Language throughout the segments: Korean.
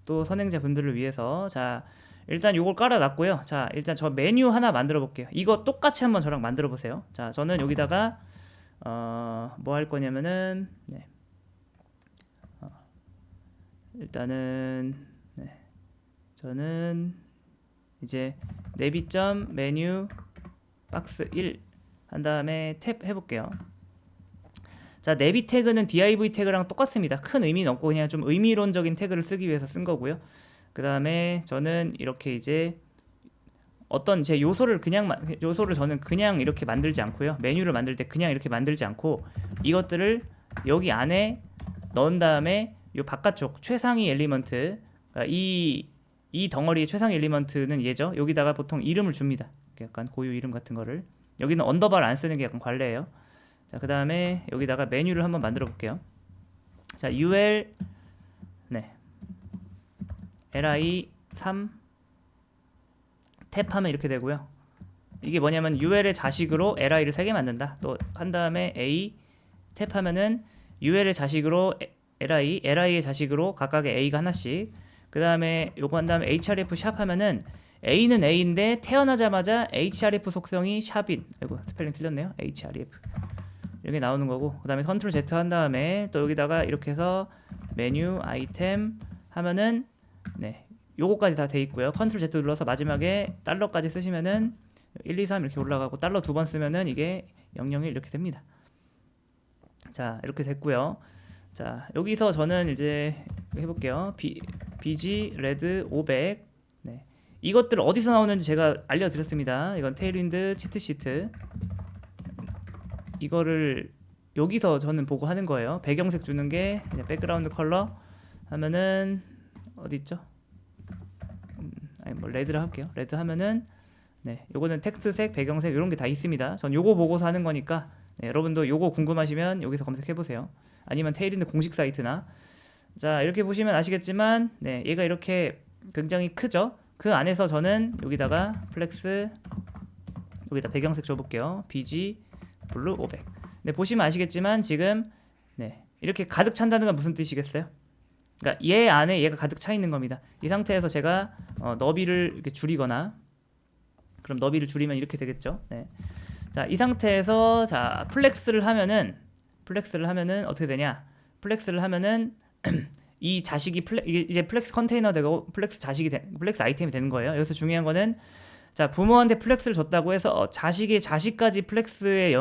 또 선행자분들을 위해서. 자, 일단 요걸 깔아놨고요. 자, 일단 저 메뉴 하나 만들어 볼게요. 이거 똑같이 한번 저랑 만들어 보세요. 자, 저는 여기다가 뭐 할 거냐면은 네, 일단은 네, 저는 이제 내비점 메뉴 박스 1 한 다음에 탭 해볼게요. 자, 내비 태그는 div 태그랑 똑같습니다. 큰 의미는 없고 그냥 좀 의미론적인 태그를 쓰기 위해서 쓴 거고요. 그 다음에 저는 이렇게 이제 어떤 제 요소를 저는 그냥 이렇게 만들지 않고요. 메뉴를 만들 때 그냥 이렇게 만들지 않고 이것들을 여기 안에 넣은 다음에 요 바깥쪽 최상위 엘리먼트, 그러니까 이 덩어리의 최상위 엘리먼트는 얘죠. 여기다가 보통 이름을 줍니다. 약간 고유 이름 같은 거를. 여기는 언더바를 안 쓰는 게 약간 관례예요. 자, 그 다음에 여기다가 메뉴를 한번 만들어 볼게요. 자, ul 네 li 3 탭하면 이렇게 되고요. 이게 뭐냐면 ul의 자식으로 li를 3개 만든다. 또 한 다음에 a 탭하면은 ul의 자식으로 li의 자식으로 각각의 a가 하나씩. 그 다음에 요거 한 다음에 href 샵 하면은 a는 a인데 태어나자마자 href 속성이 샵인. 아이고 스펠링 틀렸네요. href 이렇게 나오는 거고. 그 다음에 컨트롤 Z 한 다음에 또 여기다가 이렇게 해서 메뉴 아이템 하면은 네 요거까지 다 돼 있고요. 컨트롤 Z 눌러서 마지막에 달러까지 쓰시면은 1, 2, 3 이렇게 올라가고 달러 2번 쓰면은 이게 001 이렇게 됩니다. 자, 이렇게 됐고요. 자, 여기서 저는 이제 해볼게요. BG 레드 500 네. 이것들 어디서 나오는지 제가 알려드렸습니다. 이건 테일윈드 치트시트. 이거를 여기서 저는 보고 하는 거예요. 배경색 주는 게 백그라운드 컬러 하면은 어디 있죠? 아니 뭐 레드를 할게요. 레드 하면은 네, 요거는 텍스트색, 배경색 이런 게 다 있습니다. 전 요거 보고서 하는 거니까 네, 여러분도 요거 궁금하시면 여기서 검색해 보세요. 아니면 테일윈드 공식 사이트나. 자, 이렇게 보시면 아시겠지만 네, 얘가 이렇게 굉장히 크죠? 그 안에서 저는 여기다가 플렉스 여기다 배경색 줘볼게요. BG 블루 500. 네, 보시면 아시겠지만 지금 네, 이렇게 가득 찬다는 건 무슨 뜻이겠어요? 그러니까 얘 안에 얘가 가득 차 있는 겁니다. 이 상태에서 제가 너비를 이렇게 줄이거나 그럼 너비를 줄이면 이렇게 되겠죠. 네. 자, 이 상태에서 자 플렉스를 하면은 어떻게 되냐? 플렉스를 하면은 이 자식이 이제 플렉스 컨테이너 되고 플렉스 플렉스 아이템이 되는 거예요. 여기서 중요한 거는 자, 부모한테 플렉스를 줬다고 해서 자식의 자식까지 플렉스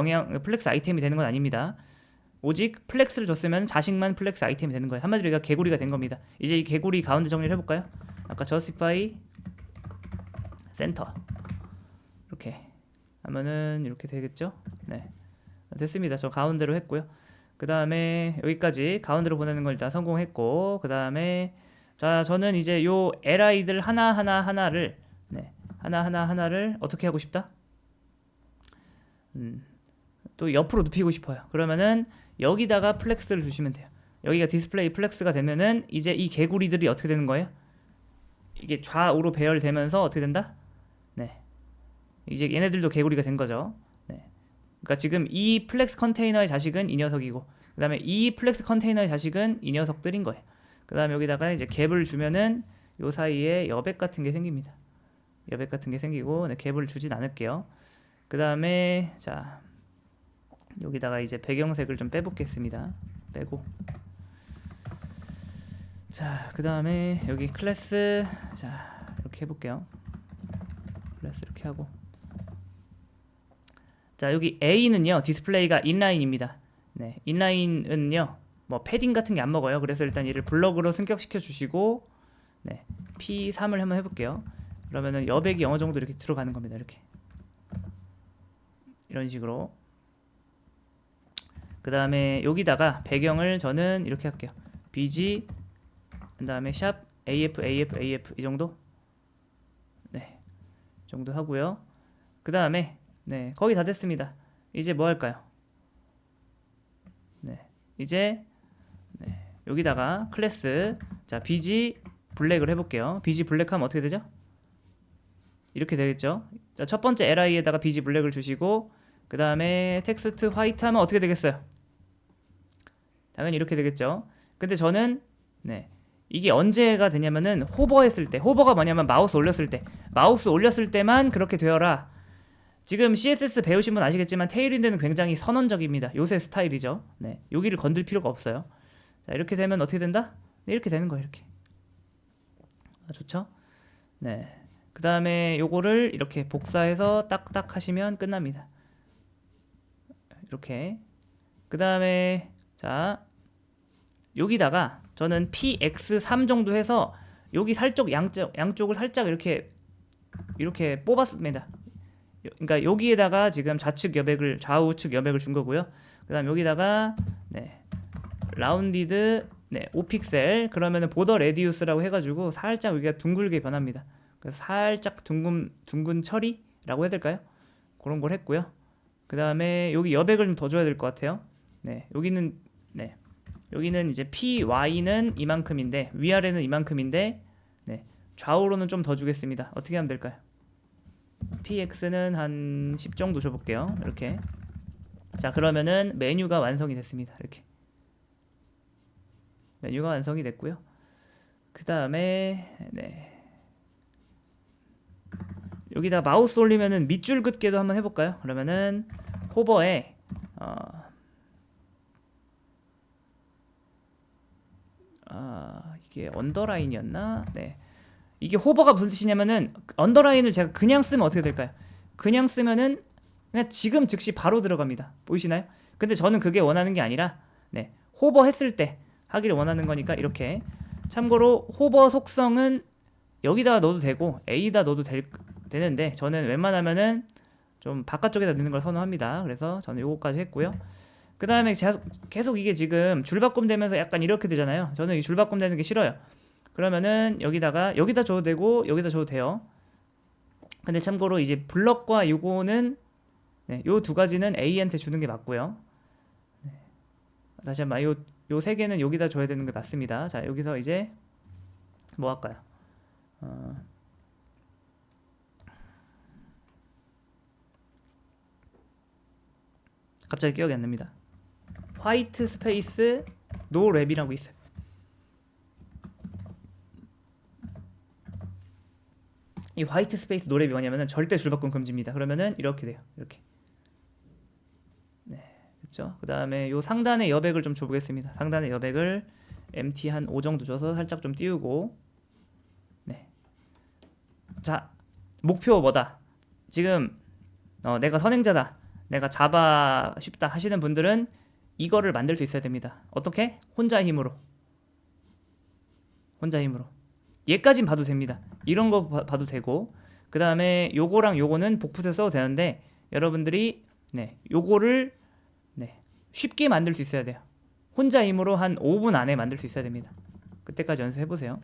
아이템이 되는 건 아닙니다. 오직 플렉스를 줬으면 자식만 플렉스 아이템이 되는 거예요. 한마디로 얘가 개구리가 된 겁니다. 이제 이 개구리 가운데 정리를 해볼까요? 아까 justify center 이렇게 하면은 이렇게 되겠죠? 네, 됐습니다. 저 가운데로 했고요. 그 다음에 여기까지 가운데로 보내는 걸 일단 성공했고, 그 다음에 자, 저는 이제 요 li들 하나를 네, 하나를 어떻게 하고 싶다? 또 옆으로 눕히고 싶어요. 그러면은 여기다가 플렉스를 주시면 돼요. 여기가 디스플레이 플렉스가 되면은 이제 이 개구리들이 어떻게 되는 거예요? 이게 좌우로 배열되면서 어떻게 된다? 네, 이제 얘네들도 개구리가 된 거죠. 네, 그러니까 지금 이 플렉스 컨테이너의 자식은 이 녀석이고, 그 다음에 이 플렉스 컨테이너의 자식은 이 녀석들인 거예요. 그 다음에 여기다가 이제 갭을 주면은 요 사이에 여백 같은 게 생깁니다. 여백 같은 게 생기고, 네, 갭을 주진 않을게요. 그 다음에 자, 여기다가 이제 배경색을 좀 빼보겠습니다. 빼고, 자, 그 다음에 여기 클래스 자 이렇게 해볼게요. 클래스 이렇게 하고, 자, 여기 A는요 디스플레이가 인라인입니다. 네, 인라인은요 뭐 패딩 같은 게 안 먹어요. 그래서 일단 얘를 블럭으로 승격시켜 주시고, 네, P3을 한번 해볼게요. 그러면은 여백이 어느 정도 이렇게 들어가는 겁니다. 이렇게 이런 식으로. 그 다음에 여기다가 배경을 저는 이렇게 할게요. BG 그 다음에 샵 AF 이 정도. 네, 이 정도 하고요. 그 다음에 네, 거의 다 됐습니다. 이제 뭐 할까요? 네, 이제 네, 여기다가 클래스 자 BG 블랙을 해볼게요. BG 블랙 하면 어떻게 되죠? 이렇게 되겠죠. 자, 첫 번째 li에다가 BG 블랙을 주시고, 그 다음에 텍스트 화이트 하면 어떻게 되겠어요? 당연히 이렇게 되겠죠. 근데 저는 네, 이게 언제가 되냐면은 호버했을 때, 호버가 뭐냐면 마우스 올렸을 때, 마우스 올렸을 때만 그렇게 되어라. 지금 CSS 배우신 분 아시겠지만 테일윈드는 굉장히 선언적입니다. 요새 스타일이죠. 네, 여기를 건들 필요가 없어요. 자, 이렇게 되면 어떻게 된다? 네, 이렇게 되는 거예요. 이렇게. 좋죠? 네. 그 다음에 요거를 이렇게 복사해서 딱딱 하시면 끝납니다. 이렇게. 그 다음에 자, 여기다가 저는 px3 정도 해서 여기 살짝 양쪽을 살짝 이렇게 뽑았습니다. 그러니까 여기에다가 지금 좌우측 여백을 준 거고요. 그다음 여기다가 네, 라운디드 네, 5픽셀 그러면은 보더 레디우스라고 해가지고 살짝 여기가 둥글게 변합니다. 그래서 살짝 둥근 처리라고 해야 될까요? 그런 걸 했고요. 그 다음에 여기 여백을 좀 더 줘야 될 것 같아요. 네, 여기는 이제 py는 이만큼인데 위아래는 이만큼인데 네, 좌우로는 좀 더 주겠습니다. 어떻게 하면 될까요? px는 한 10 정도 줘볼게요. 이렇게. 자, 그러면은 메뉴가 완성이 됐습니다. 이렇게. 메뉴가 완성이 됐고요. 그 다음에 네. 여기다 마우스 올리면은 밑줄 긋기도 한번 해볼까요? 그러면은 호버에 이게 언더라인이었나? 네. 이게 호버가 무슨 뜻이냐면은 언더라인을 제가 그냥 쓰면 어떻게 될까요? 그냥 쓰면은 그냥 지금 즉시 바로 들어갑니다. 보이시나요? 근데 저는 그게 원하는 게 아니라 네, 호버 했을 때 하기를 원하는 거니까 이렇게. 참고로 호버 속성은 여기다 넣어도 되고 A다 넣어도 되는데 저는 웬만하면은 좀 바깥쪽에다 넣는 걸 선호합니다. 그래서 저는 요거까지 했고요. 그 다음에 계속 이게 지금 줄바꿈 되면서 약간 이렇게 되잖아요. 저는 이 줄바꿈 되는 게 싫어요. 그러면은 여기다 줘도 되고 여기다 줘도 돼요. 근데 참고로 이제 블럭과 요거는 네, 요 두 가지는 A한테 주는 게 맞고요. 네. 다시 한번 요 세 개는 여기다 줘야 되는 게 맞습니다. 자, 여기서 이제 뭐 할까요? 갑자기 기억이 안 납니다. 화이트 스페이스 노 랩이라고 있어요. 이 화이트 스페이스 노 랩이 뭐냐면은 절대 줄바꿈 금지입니다. 그러면은 이렇게 돼요. 이렇게. 네, 그렇죠. 그 다음에 요 상단의 여백을 좀 줘보겠습니다. 상단의 여백을 MT 한 5 정도 줘서 살짝 좀 띄우고. 네. 자, 목표 뭐다? 지금 내가 선행자다. 내가 자바 쉽다 하시는 분들은 이거를 만들 수 있어야 됩니다. 어떻게? 혼자 힘으로. 얘까진 봐도 됩니다. 이런 거 봐도 되고 그 다음에 요거랑 요거는 복붙해서 써도 되는데 여러분들이 네, 요거를 네, 쉽게 만들 수 있어야 돼요. 혼자 힘으로 한 5분 안에 만들 수 있어야 됩니다. 그때까지 연습해보세요.